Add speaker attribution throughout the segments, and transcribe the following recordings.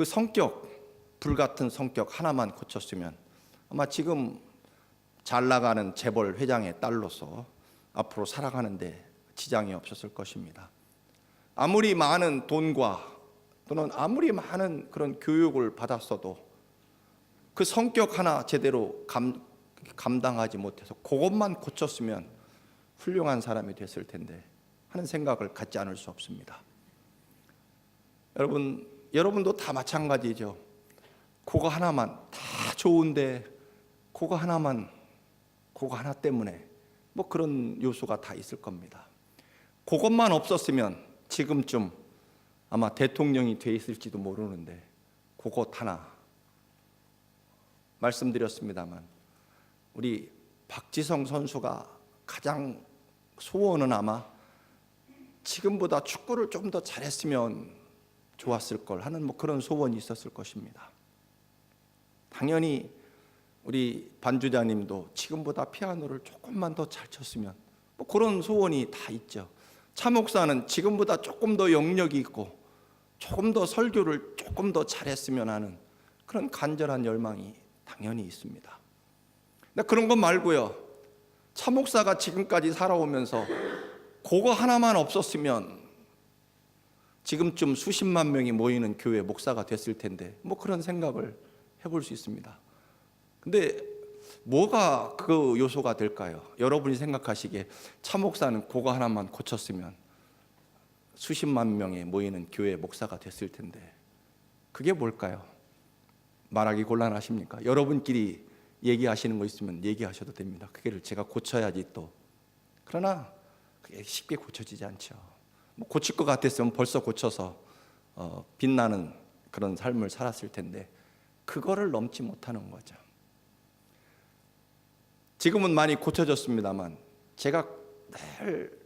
Speaker 1: 그 성격, 불같은 성격 하나만 고쳤으면 아마 지금 잘 나가는 재벌 회장의 딸로서 앞으로 살아가는데 지장이 없었을 것입니다. 아무리 많은 돈과 또는 아무리 많은 그런 교육을 받았어도 그 성격 하나 제대로 감당하지 못해서 그것만 고쳤으면 훌륭한 사람이 됐을 텐데 하는 생각을 갖지 않을 수 없습니다. 여러분도 다 마찬가지죠. 그거 하나만 다 좋은데 그거 하나 때문에 뭐 그런 요소가 다 있을 겁니다. 그것만 없었으면 지금쯤 아마 대통령이 돼 있을지도 모르는데 그것 하나 말씀드렸습니다만 우리 박지성 선수가 가장 소원은 아마 지금보다 축구를 좀 더 잘했으면 좋았을 걸 하는 뭐 그런 소원이 있었을 것입니다. 당연히 우리 반주자님도 지금보다 피아노를 조금만 더 잘 쳤으면 뭐 그런 소원이 다 있죠. 차 목사는 지금보다 조금 더 영역이 있고 조금 더 설교를 조금 더 잘했으면 하는 그런 간절한 열망이 당연히 있습니다. 근데 그런 것 말고요, 차 목사가 지금까지 살아오면서 그거 하나만 없었으면 지금쯤 수십만 명이 모이는 교회 목사가 됐을 텐데 뭐 그런 생각을 해볼 수 있습니다. 근데 뭐가 그 요소가 될까요? 여러분이 생각하시기에 차 목사는 그거 하나만 고쳤으면 수십만 명이 모이는 교회 목사가 됐을 텐데 그게 뭘까요? 말하기 곤란하십니까? 여러분끼리 얘기하시는 거 있으면 얘기하셔도 됩니다. 그게를 제가 고쳐야지 또. 그러나 그게 쉽게 고쳐지지 않죠. 뭐 고칠 것 같았으면 벌써 고쳐서 빛나는 그런 삶을 살았을 텐데 그거를 넘지 못하는 거죠. 지금은 많이 고쳐졌습니다만 제가 늘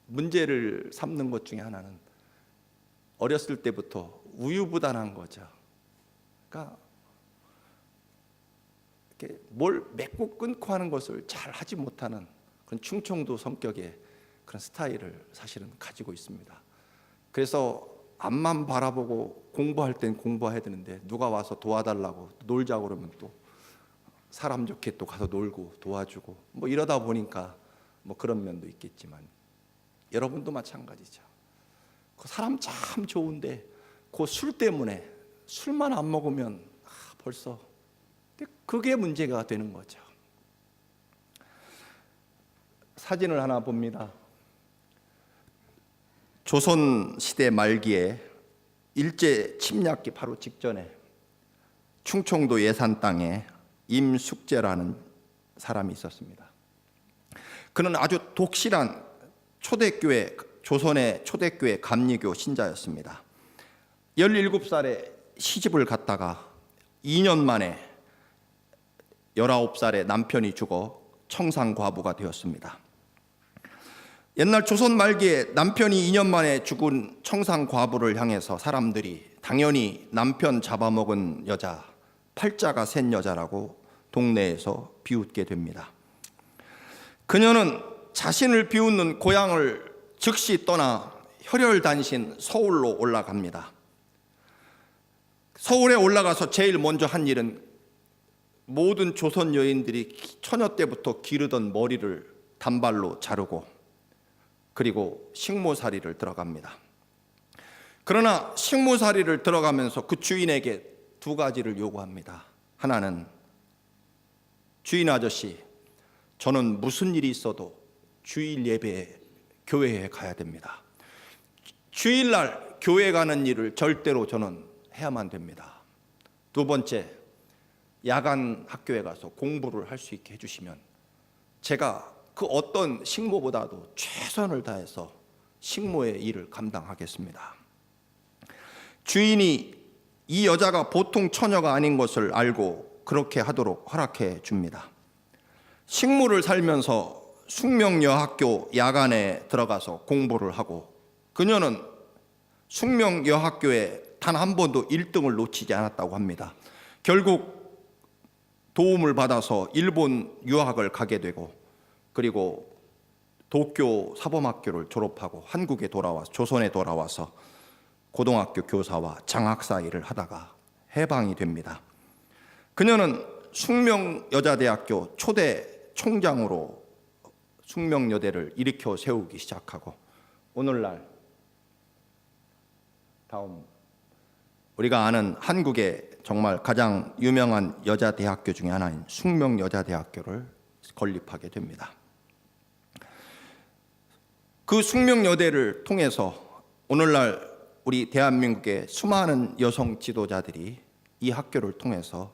Speaker 1: 문제를 삼는 것 중에 하나는 어렸을 때부터 우유부단한 거죠. 그러니까 이렇게 뭘 맺고 끊고 하는 것을 잘 하지 못하는 그런 충청도 성격의 그런 스타일을 사실은 가지고 있습니다. 그래서 앞만 바라보고 공부할 땐 공부해야 되는데 누가 와서 도와달라고 놀자고 그러면 또 사람 좋게 또 가서 놀고 도와주고 뭐 이러다 보니까 뭐 그런 면도 있겠지만 여러분도 마찬가지죠. 그 사람 참 좋은데 그 술 때문에 술만 안 먹으면 벌써 그게 문제가 되는 거죠. 사진을 하나 봅니다. 조선시대 말기에 일제 침략기 바로 직전에 충청도 예산 땅에 임숙제라는 사람이 있었습니다. 그는 아주 독실한 초대교회, 조선의 초대교회 감리교 신자였습니다. 17살에 시집을 갔다가 2년 만에 19살에 남편이 죽어 청산과부가 되었습니다. 옛날 조선 말기에 남편이 2년 만에 죽은 청산과부를 향해서 사람들이 당연히 남편 잡아먹은 여자, 팔자가 센 여자라고 동네에서 비웃게 됩니다. 그녀는 자신을 비웃는 고향을 즉시 떠나 혈혈단신 서울로 올라갑니다. 서울에 올라가서 제일 먼저 한 일은 모든 조선 여인들이 처녀 때부터 기르던 머리를 단발로 자르고 그리고 식모살이를 들어갑니다. 그러나 식모살이를 들어가면서 그 주인에게 두 가지를 요구합니다. 하나는 주인 아저씨, 저는 무슨 일이 있어도 주일 예배에 교회에 가야 됩니다. 주일날 교회 가는 일을 절대로 저는 해야만 됩니다. 두 번째, 야간 학교에 가서 공부를 할 수 있게 해주시면 제가 그 어떤 식모보다도 최선을 다해서 식모의 일을 감당하겠습니다. 주인이 이 여자가 보통 처녀가 아닌 것을 알고 그렇게 하도록 허락해 줍니다. 식모를 살면서 숙명여학교 야간에 들어가서 공부를 하고 그녀는 숙명여학교에 단 한 번도 1등을 놓치지 않았다고 합니다. 결국 도움을 받아서 일본 유학을 가게 되고 그리고 도쿄 사범학교를 졸업하고 한국에 돌아와서 조선에 돌아와서 고등학교 교사와 장학사 일을 하다가 해방이 됩니다. 그녀는 숙명여자대학교 초대 총장으로 숙명여대를 일으켜 세우기 시작하고, 오늘날 다음 우리가 아는 한국의 정말 가장 유명한 여자대학교 중에 하나인 숙명여자대학교를 건립하게 됩니다. 그 숙명여대를 통해서 오늘날 우리 대한민국의 수많은 여성 지도자들이 이 학교를 통해서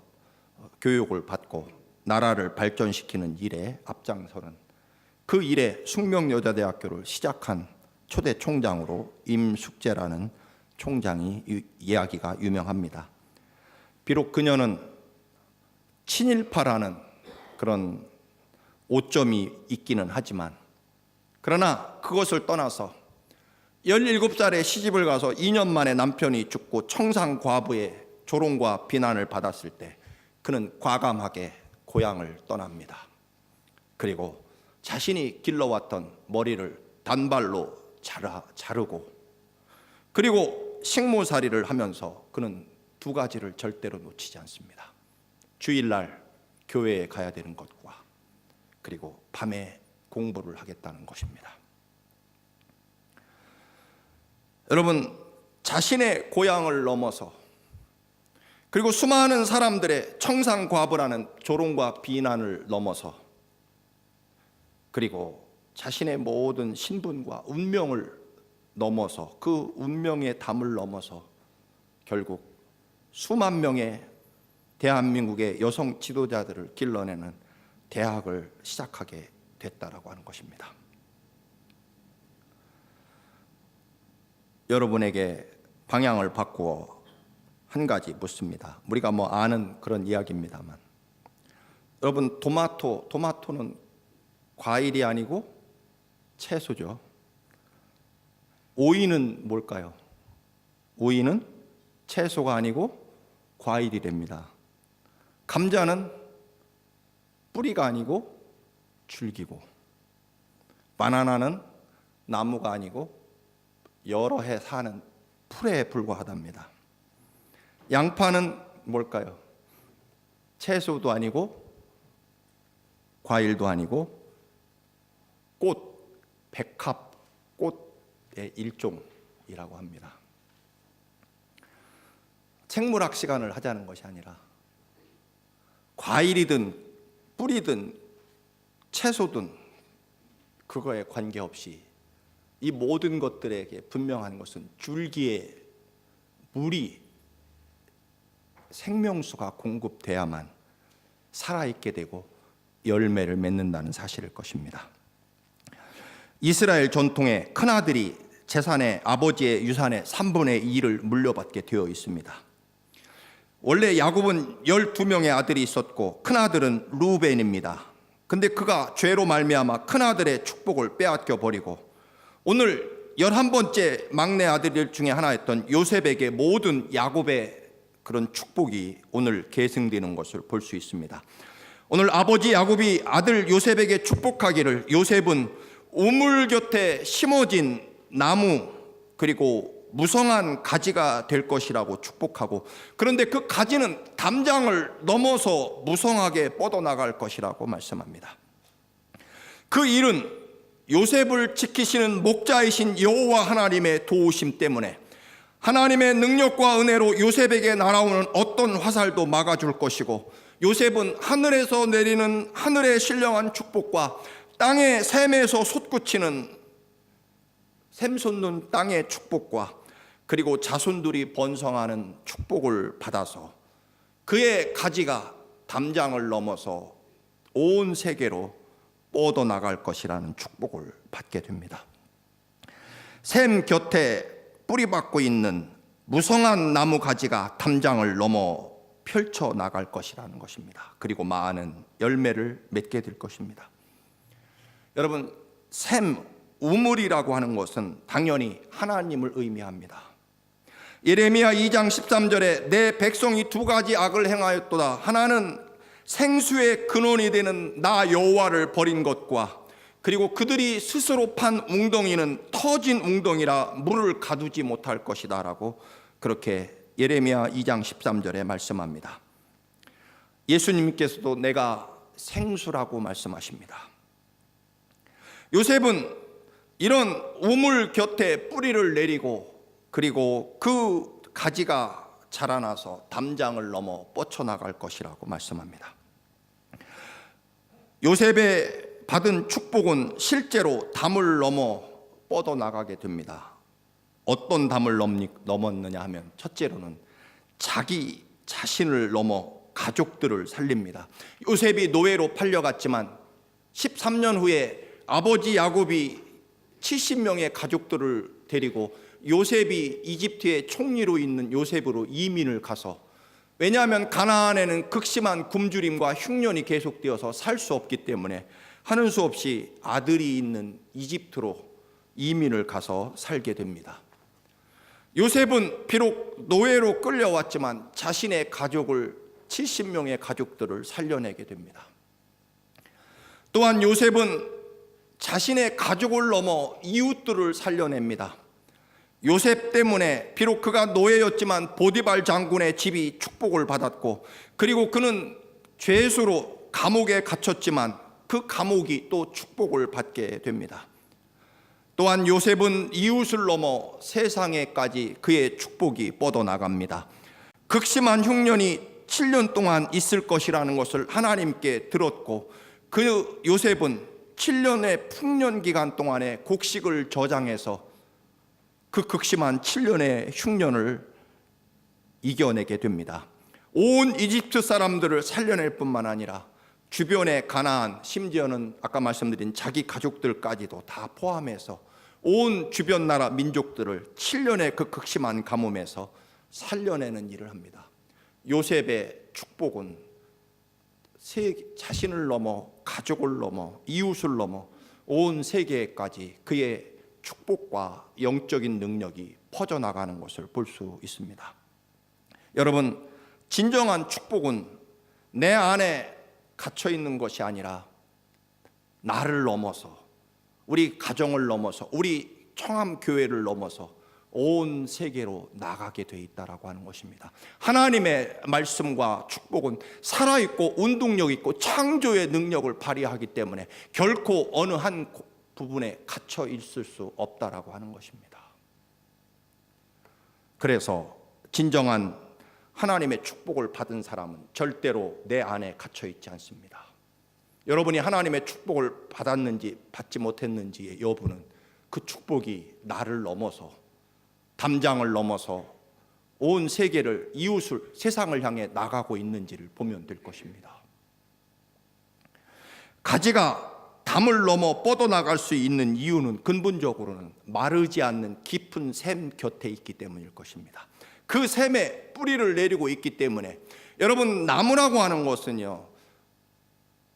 Speaker 1: 교육을 받고 나라를 발전시키는 일에 앞장서는, 그 일에 숙명여자대학교를 시작한 초대 총장으로 임숙재라는 총장이 이야기가 유명합니다. 비록 그녀는 친일파라는 그런 오점이 있기는 하지만, 그러나 그것을 떠나서 17살에 시집을 가서 2년 만에 남편이 죽고 청산과부의 조롱과 비난을 받았을 때 그는 과감하게 고향을 떠납니다. 그리고 자신이 길러왔던 머리를 단발로 자르고, 그리고 식모살이를 하면서 그는 두 가지를 절대로 놓치지 않습니다. 주일날 교회에 가야 되는 것과, 그리고 밤에 공부를 하겠다는 것입니다. 여러분, 자신의 고향을 넘어서, 그리고 수많은 사람들의 청산과부라는 조롱과 비난을 넘어서, 그리고 자신의 모든 신분과 운명을 넘어서, 그 운명의 담을 넘어서 결국 수만 명의 대한민국의 여성 지도자들을 길러내는 대학을 시작하게 됐다라고 하는 것입니다. 여러분에게 방향을 바꾸어 한 가지 묻습니다. 우리가 아는 그런 이야기입니다만, 여러분, 토마토는 과일이 아니고 채소죠. 오이는 뭘까요? 오이는 채소가 아니고 과일이 됩니다. 감자는 뿌리가 아니고 줄기고, 바나나는 나무가 아니고 여러 해 사는 풀에 불과하답니다. 양파는 뭘까요? 채소도 아니고 과일도 아니고 백합 꽃의 일종이라고 합니다. 생물학 시간을 하자는 것이 아니라, 과일이든 뿌리든 채소든 그거에 관계없이 이 모든 것들에게 분명한 것은 줄기에 물이, 생명수가 공급돼야만 살아있게 되고 열매를 맺는다는 사실일 것입니다. 이스라엘 전통에 큰아들이 재산의, 아버지의 유산의 3분의 2를 물려받게 되어 있습니다. 원래 야곱은 12명의 아들이 있었고 큰아들은 루벤입니다. 근데 그가 죄로 말미암아 큰아들의 축복을 빼앗겨 버리고, 오늘 11번째 막내 아들 중에 하나였던 요셉에게 모든 야곱의 그런 축복이 오늘 계승되는 것을 볼 수 있습니다. 오늘 아버지 야곱이 아들 요셉에게 축복하기를, 요셉은 우물 곁에 심어진 나무, 그리고 무성한 가지가 될 것이라고 축복하고, 그런데 그 가지는 담장을 넘어서 무성하게 뻗어나갈 것이라고 말씀합니다. 그 일은 요셉을 지키시는 목자이신 여호와 하나님의 도우심 때문에, 하나님의 능력과 은혜로 요셉에게 날아오는 어떤 화살도 막아줄 것이고, 요셉은 하늘에서 내리는 하늘의 신령한 축복과 땅의 샘에서 솟구치는 샘 솟는 땅의 축복과, 그리고 자손들이 번성하는 축복을 받아서 그의 가지가 담장을 넘어서 온 세계로 뻗어나갈 것이라는 축복을 받게 됩니다. 샘 곁에 뿌리박고 있는 무성한 나무 가지가 담장을 넘어 펼쳐나갈 것이라는 것입니다. 그리고 많은 열매를 맺게 될 것입니다. 여러분, 샘, 우물이라고 하는 것은 당연히 하나님을 의미합니다. 예레미야 2장 13절에 내 백성이 두 가지 악을 행하였도다. 하나는 생수의 근원이 되는 나 여호와를 버린 것과, 그리고 그들이 스스로 판 웅덩이는 터진 웅덩이라 물을 가두지 못할 것이다 라고 그렇게 예레미야 2장 13절에 말씀합니다. 예수님께서도 내가 생수라고 말씀하십니다. 요셉은 이런 우물 곁에 뿌리를 내리고 그리고 그 가지가 자라나서 담장을 넘어 뻗쳐나갈 것이라고 말씀합니다. 요셉의 받은 축복은 실제로 담을 넘어 뻗어나가게 됩니다. 어떤 담을 넘었느냐 하면 첫째로는 자기 자신을 넘어 가족들을 살립니다. 요셉이 노예로 팔려갔지만 13년 후에 아버지 야곱이 70명의 가족들을 데리고 요셉이 이집트의 총리로 있는 요셉으로 이민을 가서, 왜냐하면 가나안에는 극심한 굶주림과 흉년이 계속되어서 살 수 없기 때문에 하는 수 없이 아들이 있는 이집트로 이민을 가서 살게 됩니다. 요셉은 비록 노예로 끌려왔지만 자신의 가족을 70명의 가족들을 살려내게 됩니다. 또한 요셉은 자신의 가족을 넘어 이웃들을 살려냅니다. 요셉 때문에 비록 그가 노예였지만 보디발 장군의 집이 축복을 받았고, 그리고 그는 죄수로 감옥에 갇혔지만 그 감옥이 또 축복을 받게 됩니다. 또한 요셉은 이웃을 넘어 세상에까지 그의 축복이 뻗어나갑니다. 극심한 흉년이 7년 동안 있을 것이라는 것을 하나님께 들었고, 그 요셉은 7년의 풍년 기간 동안에 곡식을 저장해서 그 극심한 7년의 흉년을 이겨내게 됩니다. 온 이집트 사람들을 살려낼 뿐만 아니라 주변의 가나안, 심지어는 아까 말씀드린 자기 가족들까지도 다 포함해서 온 주변 나라 민족들을 7년의 그 극심한 가뭄에서 살려내는 일을 합니다. 요셉의 축복은 자신을 넘어 가족을 넘어 이웃을 넘어 온 세계까지 그의 축복과 영적인 능력이 퍼져나가는 것을 볼 수 있습니다. 여러분, 진정한 축복은 내 안에 갇혀 있는 것이 아니라 나를 넘어서, 우리 가정을 넘어서, 우리 청암교회를 넘어서 온 세계로 나가게 돼 있다라고 하는 것입니다. 하나님의 말씀과 축복은 살아있고 운동력 있고 창조의 능력을 발휘하기 때문에 결코 어느 한 부분에 갇혀 있을 수 없다라고 하는 것입니다. 그래서 진정한 하나님의 축복을 받은 사람은 절대로 내 안에 갇혀 있지 않습니다. 여러분이 하나님의 축복을 받았는지 받지 못했는지의 여부는 그 축복이 나를 넘어서, 담장을 넘어서 온 세계를, 이웃을, 세상을 향해 나가고 있는지를 보면 될 것입니다. 가지가 담을 넘어 뻗어나갈 수 있는 이유는 근본적으로는 마르지 않는 깊은 샘 곁에 있기 때문일 것입니다. 그 샘에 뿌리를 내리고 있기 때문에, 여러분, 나무라고 하는 것은요,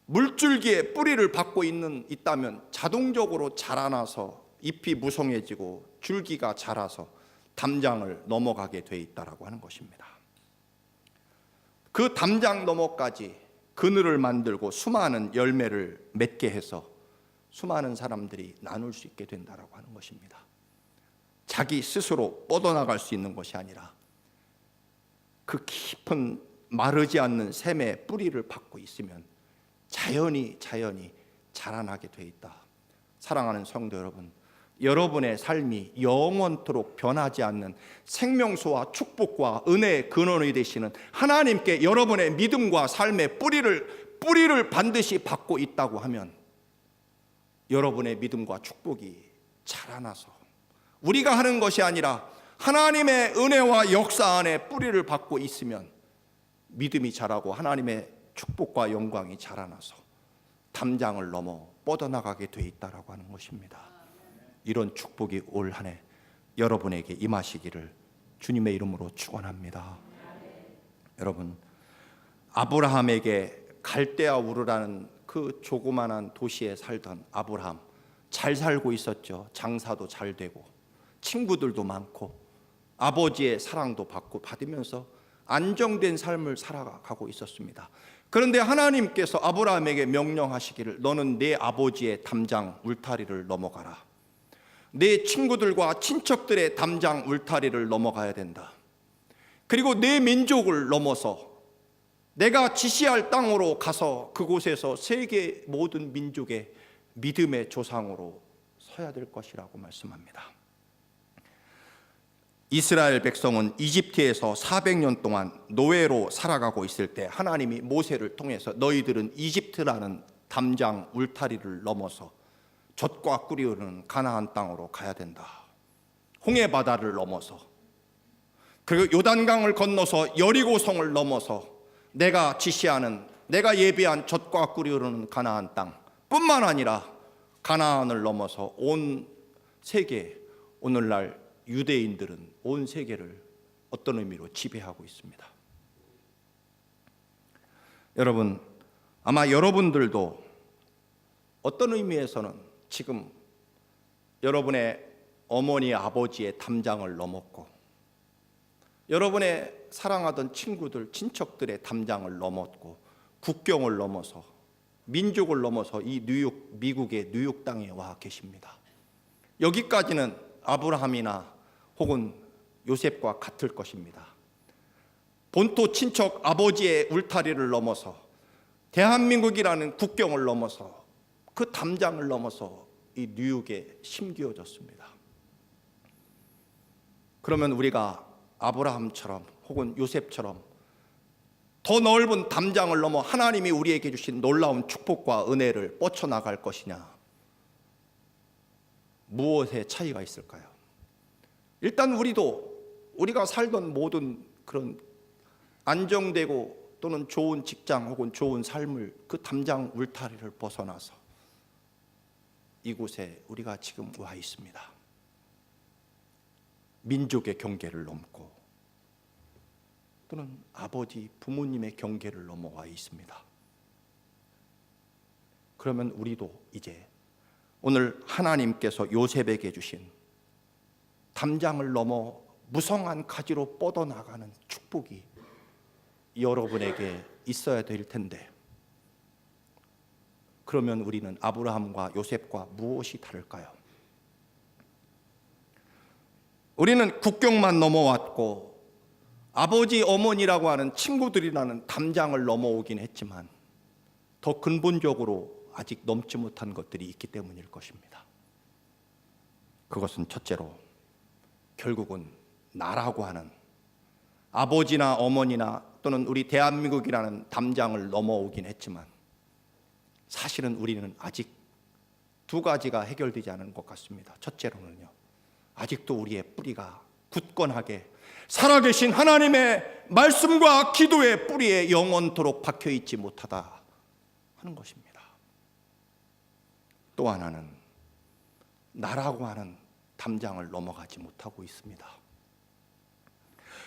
Speaker 1: 물줄기에 뿌리를 받고 있다면 자동적으로 자라나서 잎이 무성해지고 줄기가 자라서 담장을 넘어가게 돼 있다라고 하는 것입니다. 그 담장 너머까지 그늘을 만들고 수많은 열매를 맺게 해서 수많은 사람들이 나눌 수 있게 된다라고 하는 것입니다. 자기 스스로 뻗어나갈 수 있는 것이 아니라 그 깊은 마르지 않는 샘의 뿌리를 받고 있으면 자연히 자라나게 돼 있다. 사랑하는 성도 여러분, 여러분의 삶이 영원토록 변하지 않는 생명수와 축복과 은혜의 근원이 되시는 하나님께 여러분의 믿음과 삶의 뿌리를 반드시 받고 있다고 하면 여러분의 믿음과 축복이 자라나서, 우리가 하는 것이 아니라 하나님의 은혜와 역사 안에 뿌리를 받고 있으면 믿음이 자라고 하나님의 축복과 영광이 자라나서 담장을 넘어 뻗어나가게 돼 있다라고 하는 것입니다. 이런 축복이 올 한 해 여러분에게 임하시기를 주님의 이름으로 축원합니다. 여러분, 아브라함에게 갈대아 우르라는 그 조그만한 도시에 살던 아브라함, 잘 살고 있었죠. 장사도 잘 되고 친구들도 많고 아버지의 사랑도 받으면서 안정된 삶을 살아가고 있었습니다. 그런데 하나님께서 아브라함에게 명령하시기를 너는 내 아버지의 담장 울타리를 넘어가라. 내 친구들과 친척들의 담장 울타리를 넘어가야 된다. 그리고 내 민족을 넘어서 내가 지시할 땅으로 가서 그곳에서 세계 모든 민족의 믿음의 조상으로 서야 될 것이라고 말씀합니다. 이스라엘 백성은 이집트에서 400년 동안 노예로 살아가고 있을 때 하나님이 모세를 통해서 너희들은 이집트라는 담장 울타리를 넘어서 젖과 꿀이 흐르는 가나안 땅으로 가야 된다. 홍해 바다를 넘어서, 그리고 요단강을 건너서 여리고성을 넘어서 내가 지시하는, 내가 예비한 젖과 꿀이 흐르는 가나안 땅 뿐만 아니라 가나안을 넘어서 온 세계, 오늘날 유대인들은 온 세계를 어떤 의미로 지배하고 있습니다. 여러분, 아마 여러분들도 어떤 의미에서는 지금 여러분의 어머니 아버지의 담장을 넘었고 여러분의 사랑하던 친구들 친척들의 담장을 넘었고 국경을 넘어서 민족을 넘어서 이 미국의 뉴욕 땅에 와 계십니다. 여기까지는 아브라함이나 혹은 요셉과 같을 것입니다. 본토 친척 아버지의 울타리를 넘어서 대한민국이라는 국경을 넘어서 그 담장을 넘어서 이 뉴욕에 심기어졌습니다. 그러면 우리가 아브라함처럼 혹은 요셉처럼 더 넓은 담장을 넘어 하나님이 우리에게 주신 놀라운 축복과 은혜를 뻗쳐나갈 것이냐? 무엇의 차이가 있을까요? 일단 우리가 살던 모든 그런 안정되고 또는 좋은 직장 혹은 좋은 삶을 그 담장 울타리를 벗어나서 이곳에 우리가 지금 와 있습니다. 민족의 경계를 넘고 또는 아버지 부모님의 경계를 넘어와 있습니다. 그러면 우리도 이제 오늘 하나님께서 요셉에게 주신 담장을 넘어 무성한 가지로 뻗어나가는 축복이 여러분에게 있어야 될 텐데, 그러면 우리는 아브라함과 요셉과 무엇이 다를까요? 우리는 국경만 넘어왔고 아버지 어머니라고 하는 친구들이라는 담장을 넘어오긴 했지만 더 근본적으로 아직 넘지 못한 것들이 있기 때문일 것입니다. 그것은 첫째로 결국은 나라고 하는 아버지나 어머니나 또는 우리 대한민국이라는 담장을 넘어오긴 했지만 사실은 우리는 아직 두 가지가 해결되지 않은 것 같습니다. 첫째로는요, 아직도 우리의 뿌리가 굳건하게 살아계신 하나님의 말씀과 기도의 뿌리에 영원토록 박혀있지 못하다 하는 것입니다. 또 하나는 나라고 하는 담장을 넘어가지 못하고 있습니다.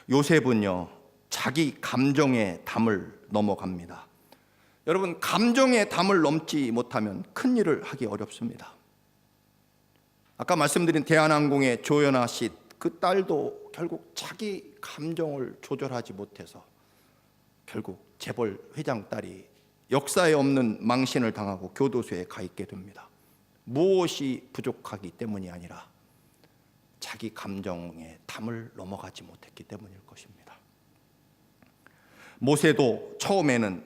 Speaker 1: 요셉은요, 자기 감정의 담을 넘어갑니다. 여러분, 감정의 담을 넘지 못하면 큰 일을 하기 어렵습니다. 아까 말씀드린 대한항공의 조연아 씨, 그 딸도 결국 자기 감정을 조절하지 못해서 결국 재벌 회장 딸이 역사에 없는 망신을 당하고 교도소에 가 있게 됩니다. 무엇이 부족하기 때문이 아니라 자기 감정의 담을 넘어가지 못했기 때문일 것입니다. 모세도 처음에는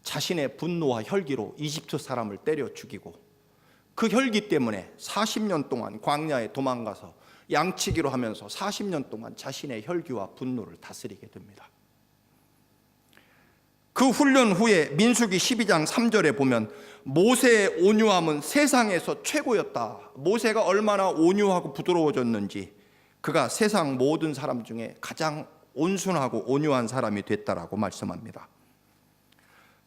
Speaker 1: 자신의 분노와 혈기로 이집트 사람을 때려 죽이고 그 혈기 때문에 40년 동안 광야에 도망가서 양치기로 하면서 40년 동안 자신의 혈기와 분노를 다스리게 됩니다. 그 훈련 후에 민수기 12장 3절에 보면 모세의 온유함은 세상에서 최고였다. 모세가 얼마나 온유하고 부드러워졌는지 그가 세상 모든 사람 중에 가장 온순하고 온유한 사람이 됐다라고 말씀합니다.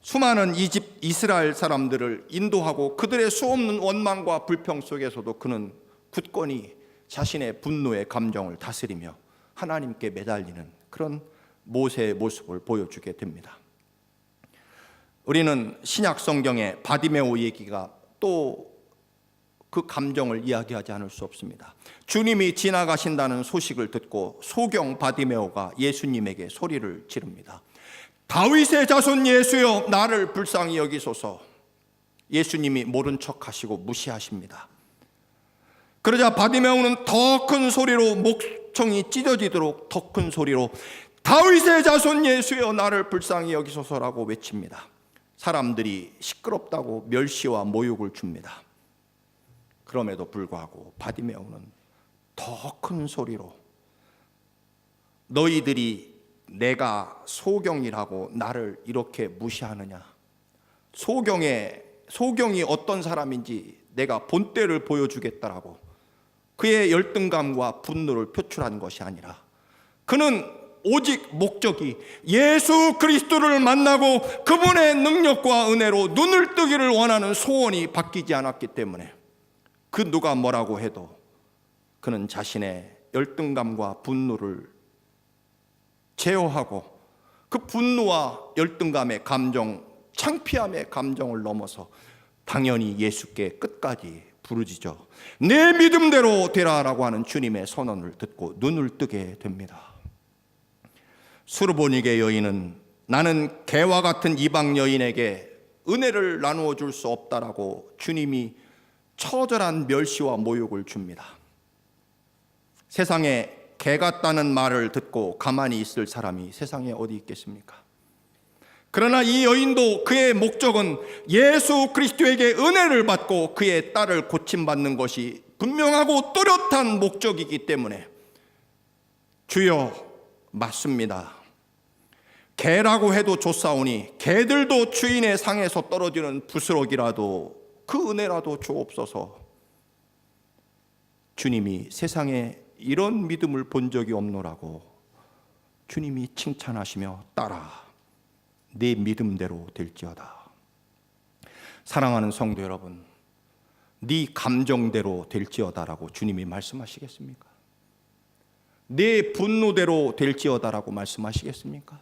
Speaker 1: 수많은 이스라엘 사람들을 인도하고 그들의 수없는 원망과 불평 속에서도 그는 굳건히 자신의 분노의 감정을 다스리며 하나님께 매달리는 그런 모세의 모습을 보여주게 됩니다. 우리는 신약 성경의 바디메오 얘기가 또 그 감정을 이야기하지 않을 수 없습니다. 주님이 지나가신다는 소식을 듣고 소경 바디메오가 예수님에게 소리를 지릅니다. 다윗의 자손 예수여 나를 불쌍히 여기소서. 예수님이 모른 척하시고 무시하십니다. 그러자 바디메오는 더 큰 소리로, 목청이 찢어지도록 더 큰 소리로 다윗의 자손 예수여 나를 불쌍히 여기소서라고 외칩니다. 사람들이 시끄럽다고 멸시와 모욕을 줍니다. 그럼에도 불구하고 바디메오는 더 큰 소리로 너희들이 내가 소경이라고 나를 이렇게 무시하느냐? 소경이 어떤 사람인지 내가 본때를 보여주겠다라고 그의 열등감과 분노를 표출한 것이 아니라, 그는 오직 목적이 예수 그리스도를 만나고 그분의 능력과 은혜로 눈을 뜨기를 원하는 소원이 바뀌지 않았기 때문에, 그 누가 뭐라고 해도 그는 자신의 열등감과 분노를 제어하고 그 분노와 열등감의 감정, 창피함의 감정을 넘어서 당연히 예수께 끝까지 부르짖어 내 믿음대로 되라라고 하는 주님의 선언을 듣고 눈을 뜨게 됩니다. 수르보니게 여인은 나는 개와 같은 이방 여인에게 은혜를 나누어 줄 수 없다라고 주님이 처절한 멸시와 모욕을 줍니다. 세상에 개 같다는 말을 듣고 가만히 있을 사람이 세상에 어디 있겠습니까? 그러나 이 여인도 그의 목적은 예수 그리스도에게 은혜를 받고 그의 딸을 고침받는 것이 분명하고 또렷한 목적이기 때문에 주여 맞습니다. 개라고 해도 좋사오니 개들도 주인의 상에서 떨어지는 부스러기라도 그 은혜라도 주옵소서. 주님이 세상에 이런 믿음을 본 적이 없노라고 주님이 칭찬하시며 따라 내 믿음대로 될지어다. 사랑하는 성도 여러분, 네 감정대로 될지어다라고 주님이 말씀하시겠습니까? 내 분노대로 될지어다라고 말씀하시겠습니까?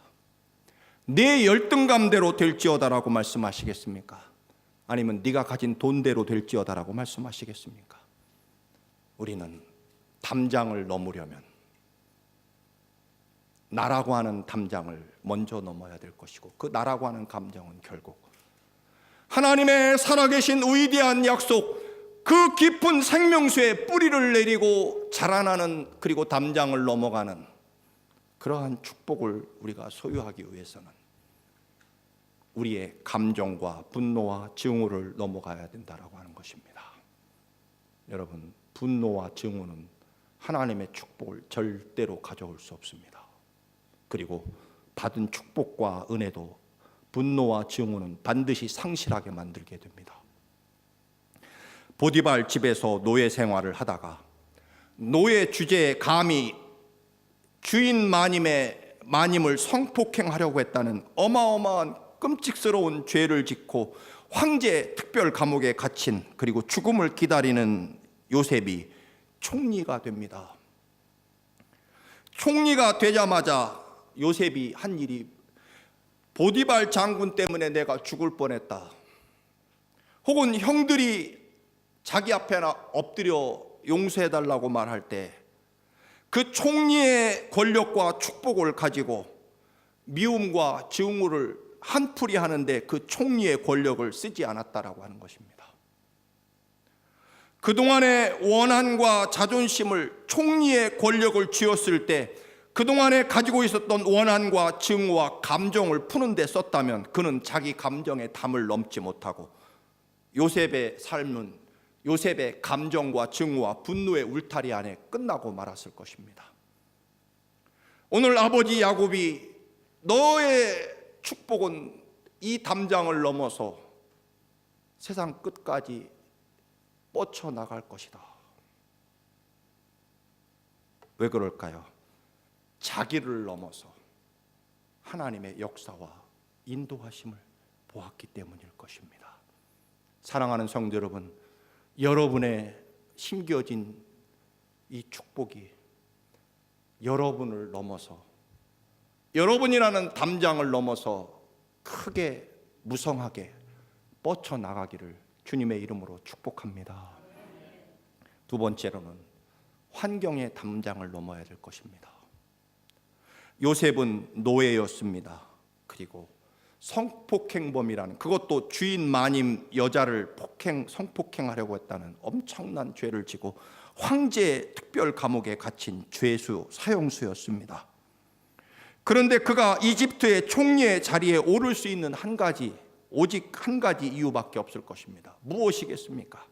Speaker 1: 내 열등감대로 될지어다라고 말씀하시겠습니까? 아니면 네가 가진 돈대로 될지어다라고 말씀하시겠습니까? 우리는 담장을 넘으려면 나라고 하는 담장을 먼저 넘어야 될 것이고, 그 나라고 하는 감정은 결국 하나님의 살아계신 위대한 약속, 그 깊은 생명수에 뿌리를 내리고 자라나는, 그리고 담장을 넘어가는 그러한 축복을 우리가 소유하기 위해서는 우리의 감정과 분노와 증오를 넘어가야 된다라고 하는 것입니다. 여러분, 분노와 증오는 하나님의 축복을 절대로 가져올 수 없습니다. 그리고 받은 축복과 은혜도 분노와 증오는 반드시 상실하게 만들게 됩니다. 보디발 집에서 노예 생활을 하다가 노예 주제에 감히 주인 마님을 성폭행하려고 했다는 어마어마한 끔찍스러운 죄를 짓고 황제 특별 감옥에 갇힌, 그리고 죽음을 기다리는 요셉이 총리가 됩니다. 총리가 되자마자 요셉이 한 일이, 보디발 장군 때문에 내가 죽을 뻔했다, 혹은 형들이 자기 앞에 엎드려 용서해달라고 말할 때 그 총리의 권력과 축복을 가지고 미움과 증오를 한풀이 하는데 그 총리의 권력을 쓰지 않았다라고 하는 것입니다. 그동안의 원한과 자존심을, 총리의 권력을 쥐었을 때 그동안에 가지고 있었던 원한과 증오와 감정을 푸는 데 썼다면 그는 자기 감정의 담을 넘지 못하고 요셉의 삶은 요셉의 감정과 증오와 분노의 울타리 안에 끝나고 말았을 것입니다. 오늘 아버지 야곱이 너의 축복은 이 담장을 넘어서 세상 끝까지 뻗쳐나갈 것이다. 왜 그럴까요? 자기를 넘어서 하나님의 역사와 인도하심을 보았기 때문일 것입니다. 사랑하는 성도 여러분, 여러분의 심겨진 이 축복이 여러분을 넘어서, 여러분이라는 담장을 넘어서 크게 무성하게 뻗쳐나가기를 주님의 이름으로 축복합니다. 두 번째로는 환경의 담장을 넘어야 될 것입니다. 요셉은 노예였습니다. 그리고 성폭행범이라는, 그것도 주인 마님 여자를 성폭행하려고 했다는 엄청난 죄를 지고 황제 특별 감옥에 갇힌 죄수 사형수였습니다. 그런데 그가 이집트의 총리의 자리에 오를 수 있는 오직 한 가지 이유밖에 없을 것입니다. 무엇이겠습니까?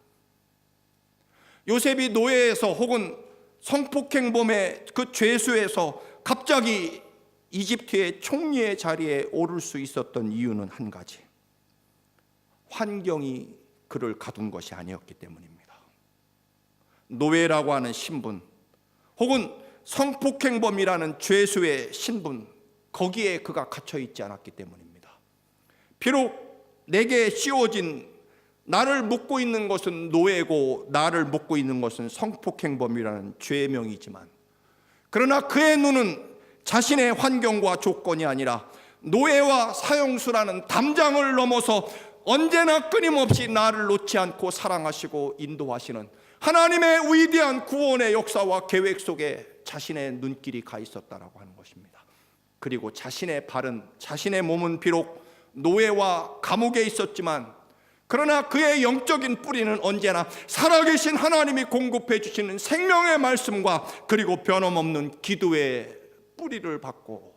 Speaker 1: 요셉이 노예에서 혹은 성폭행범의 그 죄수에서 갑자기 이집트의 총리의 자리에 오를 수 있었던 이유는 한 가지, 환경이 그를 가둔 것이 아니었기 때문입니다. 노예라고 하는 신분 혹은 성폭행범이라는 죄수의 신분, 거기에 그가 갇혀 있지 않았기 때문입니다. 비록 내게 씌워진, 나를 묶고 있는 것은 노예고 나를 묶고 있는 것은 성폭행범이라는 죄명이지만, 그러나 그의 눈은 자신의 환경과 조건이 아니라 노예와 사형수라는 담장을 넘어서 언제나 끊임없이 나를 놓지 않고 사랑하시고 인도하시는 하나님의 위대한 구원의 역사와 계획 속에 자신의 눈길이 가 있었다라고 하는 것입니다. 그리고 자신의 몸은 비록 노예와 감옥에 있었지만, 그러나 그의 영적인 뿌리는 언제나 살아계신 하나님이 공급해 주시는 생명의 말씀과 그리고 변함없는 기도의 뿌리를 받고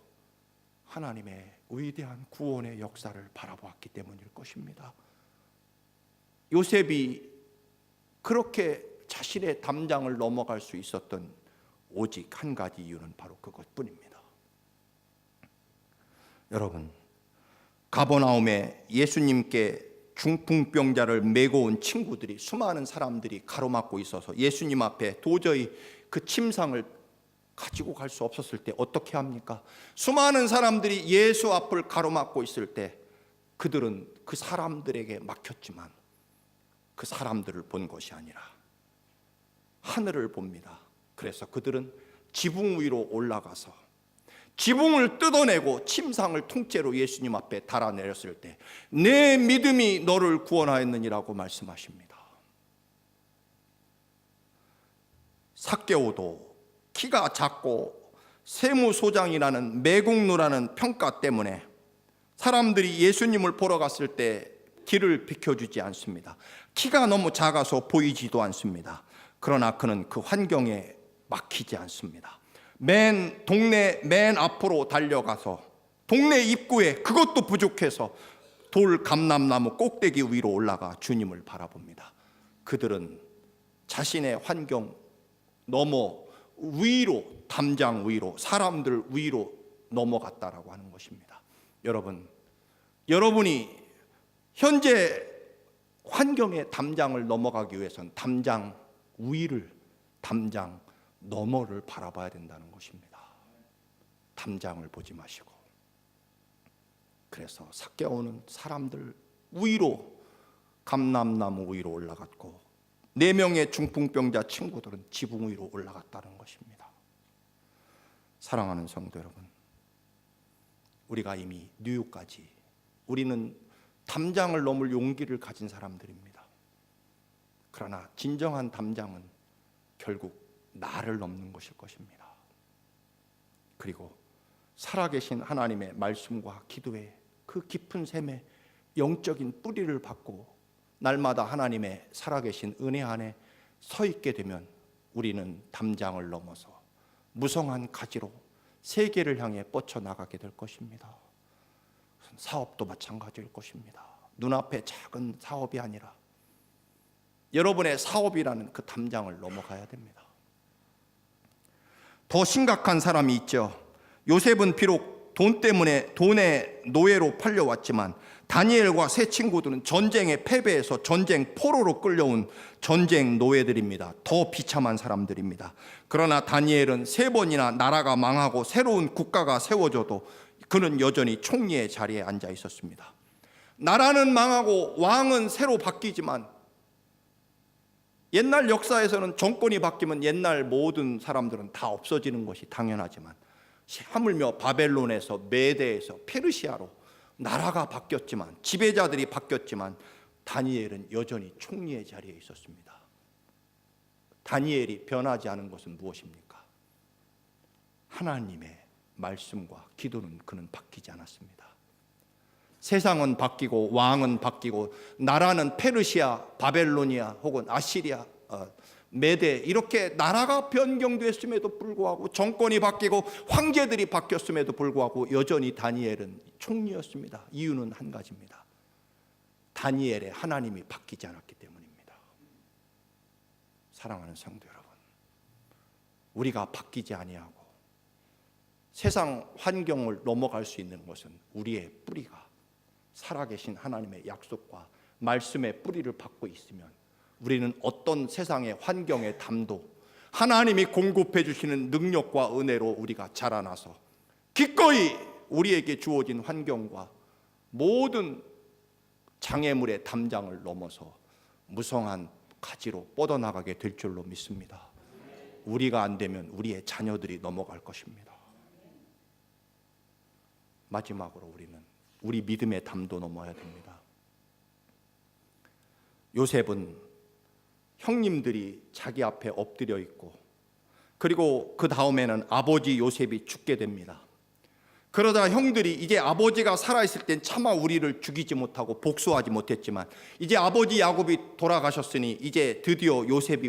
Speaker 1: 하나님의 위대한 구원의 역사를 바라보았기 때문일 것입니다. 요셉이 그렇게 자신의 담장을 넘어갈 수 있었던 오직 한 가지 이유는 바로 그것뿐입니다. 여러분, 가버나움에 예수님께 중풍병자를 메고 온 친구들이, 수많은 사람들이 가로막고 있어서 예수님 앞에 도저히 그 침상을 가지고 갈 수 없었을 때 어떻게 합니까? 수많은 사람들이 예수 앞을 가로막고 있을 때 그들은 그 사람들에게 막혔지만 그 사람들을 본 것이 아니라 하늘을 봅니다. 그래서 그들은 지붕 위로 올라가서 지붕을 뜯어내고 침상을 통째로 예수님 앞에 달아내렸을 때 내 믿음이 너를 구원하였느니라고 말씀하십니다. 삭개오도 키가 작고 세무소장이라는 매국노라는 평가 때문에 사람들이 예수님을 보러 갔을 때 길을 비켜주지 않습니다. 키가 너무 작아서 보이지도 않습니다. 그러나 그는 그 환경에 막히지 않습니다. 동네 맨 앞으로 달려가서 동네 입구에, 그것도 부족해서 돌 감람나무 꼭대기 위로 올라가 주님을 바라봅니다. 그들은 자신의 환경 넘어 위로, 담장 위로, 사람들 위로 넘어갔다라고 하는 것입니다. 여러분이 현재 환경의 담장을 넘어가기 위해서는 담장 위를, 담장 너머를 바라봐야 된다는 것입니다. 담장을 보지 마시고. 그래서 삭개오는 사람들 위로, 감람나무 위로 올라갔고 4명의 중풍병자 친구들은 지붕 위로 올라갔다는 것입니다. 사랑하는 성도 여러분, 우리가 이미 뉴욕까지, 우리는 담장을 넘을 용기를 가진 사람들입니다. 그러나 진정한 담장은 결국 나를 넘는 것일 것입니다. 그리고 살아계신 하나님의 말씀과 기도의 그 깊은 샘에 영적인 뿌리를 받고 날마다 하나님의 살아계신 은혜 안에 서 있게 되면 우리는 담장을 넘어서 무성한 가지로 세계를 향해 뻗쳐나가게 될 것입니다. 사업도 마찬가지일 것입니다. 눈앞에 작은 사업이 아니라 여러분의 사업이라는 그 담장을 넘어가야 됩니다. 더 심각한 사람이 있죠. 요셉은 비록 돈 때문에 돈의 노예로 팔려왔지만 다니엘과 세 친구들은 전쟁에 패배해서 전쟁 포로로 끌려온 전쟁 노예들입니다. 더 비참한 사람들입니다. 그러나 다니엘은 3번이나 나라가 망하고 새로운 국가가 세워져도 그는 여전히 총리의 자리에 앉아 있었습니다. 나라는 망하고 왕은 새로 바뀌지만 옛날 역사에서는 정권이 바뀌면 옛날 모든 사람들은 다 없어지는 것이 당연하지만 하물며 바벨론에서 메대에서 페르시아로 나라가 바뀌었지만, 지배자들이 바뀌었지만 다니엘은 여전히 총리의 자리에 있었습니다. 다니엘이 변하지 않은 것은 무엇입니까? 하나님의 말씀과 기도는 그는 바뀌지 않았습니다. 세상은 바뀌고 왕은 바뀌고 나라는 페르시아, 바벨로니아 혹은 아시리아, 메대 이렇게 나라가 변경됐음에도 불구하고 정권이 바뀌고 황제들이 바뀌었음에도 불구하고 여전히 다니엘은 총리였습니다. 이유는 한 가지입니다. 다니엘의 하나님이 바뀌지 않았기 때문입니다. 사랑하는 성도 여러분, 우리가 바뀌지 아니하고 세상 환경을 넘어갈 수 있는 것은 우리의 뿌리가 살아계신 하나님의 약속과 말씀의 뿌리를 받고 있으면 우리는 어떤 세상의 환경의 담도 하나님이 공급해 주시는 능력과 은혜로 우리가 자라나서 기꺼이 우리에게 주어진 환경과 모든 장애물의 담장을 넘어서 무성한 가지로 뻗어나가게 될 줄로 믿습니다. 우리가 안 되면 우리의 자녀들이 넘어갈 것입니다. 마지막으로 우리는 우리 믿음의 담도 넘어야 됩니다. 요셉은 형님들이 자기 앞에 엎드려 있고 그리고 그 다음에는 아버지 요셉이 죽게 됩니다. 그러다 형들이 이제 아버지가 살아있을 땐 차마 우리를 죽이지 못하고 복수하지 못했지만 이제 아버지 야곱이 돌아가셨으니 이제 드디어 요셉이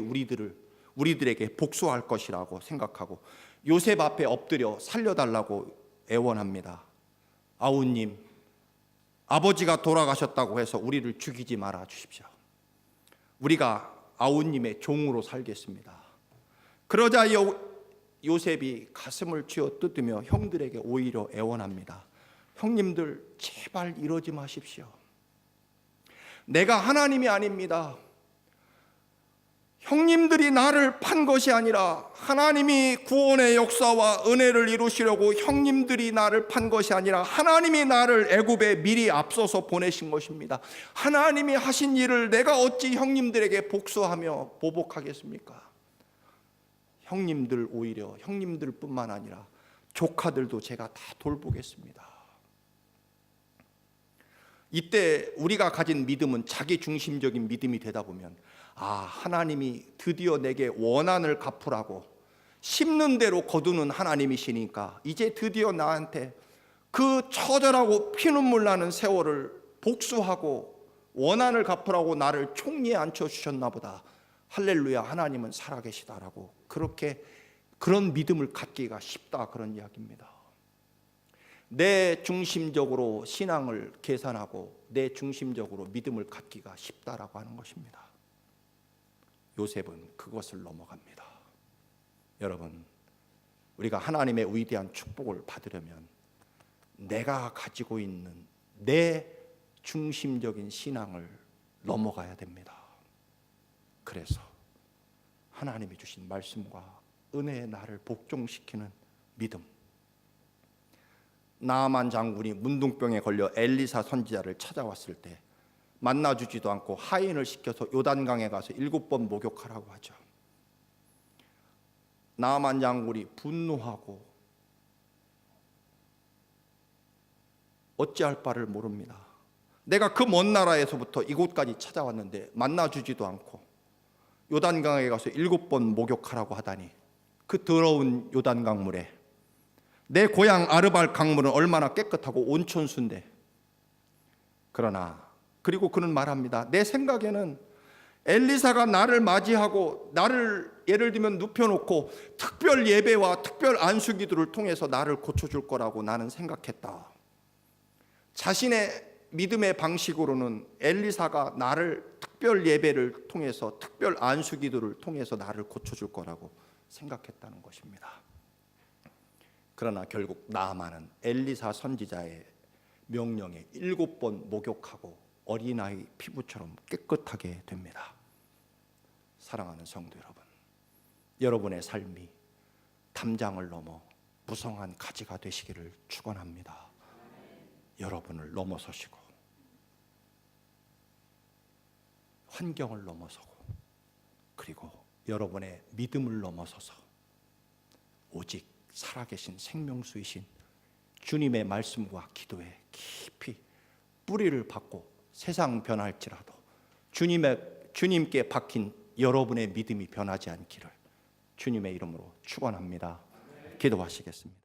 Speaker 1: 우리들에게 복수할 것이라고 생각하고 요셉 앞에 엎드려 살려달라고 애원합니다. 아우님, 아버지가 돌아가셨다고 해서 우리를 죽이지 말아 주십시오. 우리가 아우님의 종으로 살겠습니다. 그러자 요셉이 가슴을 쥐어 뜯으며 형들에게 오히려 애원합니다. 형님들 제발 이러지 마십시오. 내가 하나님이 아닙니다. 형님들이 나를 판 것이 아니라 하나님이 구원의 역사와 은혜를 이루시려고 형님들이 나를 판 것이 아니라 하나님이 나를 애굽에 미리 앞서서 보내신 것입니다. 하나님이 하신 일을 내가 어찌 형님들에게 복수하며 보복하겠습니까? 형님들 오히려 형님들뿐만 아니라 조카들도 제가 다 돌보겠습니다. 이때 우리가 가진 믿음은 자기 중심적인 믿음이 되다 보면 하나님이 드디어 내게 원한을 갚으라고 심는 대로 거두는 하나님이시니까 이제 드디어 나한테 그 처절하고 피눈물 나는 세월을 복수하고 원한을 갚으라고 나를 총리에 앉혀주셨나 보다. 할렐루야, 하나님은 살아계시다라고 그런 믿음을 갖기가 쉽다, 그런 이야기입니다. 내 중심적으로 신앙을 계산하고 내 중심적으로 믿음을 갖기가 쉽다라고 하는 것입니다. 요셉은 그것을 넘어갑니다. 여러분, 우리가 하나님의 위대한 축복을 받으려면 내가 가지고 있는 내 중심적인 신앙을 넘어가야 됩니다. 그래서 하나님이 주신 말씀과 은혜의 나를 복종시키는 믿음. 나아만 장군이 문둥병에 걸려 엘리사 선지자를 찾아왔을 때 만나주지도 않고 하인을 시켜서 요단강에 가서 7번 목욕하라고 하죠. 나아만 장군이 분노하고 어찌할 바를 모릅니다. 내가 그 먼 나라에서부터 이곳까지 찾아왔는데 만나주지도 않고 요단강에 가서 7번 목욕하라고 하다니, 그 더러운 요단강 물에 내 고향 아르발 강물은 얼마나 깨끗하고 온천수인데. 그리고 그는 말합니다. 내 생각에는 엘리사가 나를 맞이하고 나를 예를 들면 눕혀놓고 특별 예배와 특별 안수기도를 통해서 나를 고쳐줄 거라고 나는 생각했다. 자신의 믿음의 방식으로는 엘리사가 나를 특별 예배를 통해서 특별 안수기도를 통해서 나를 고쳐줄 거라고 생각했다는 것입니다. 그러나 결국 나아만은 엘리사 선지자의 명령에 7번 목욕하고 어린아이 피부처럼 깨끗하게 됩니다. 사랑하는 성도 여러분, 여러분의 삶이 담장을 넘어 무성한 가지가 되시기를 축원합니다. 여러분을 넘어서시고 환경을 넘어서고 그리고 여러분의 믿음을 넘어서서 오직 살아계신 생명수이신 주님의 말씀과 기도에 깊이 뿌리를 받고 세상 변할지라도 주님께 박힌 여러분의 믿음이 변하지 않기를 주님의 이름으로 축원합니다. 기도하시겠습니다.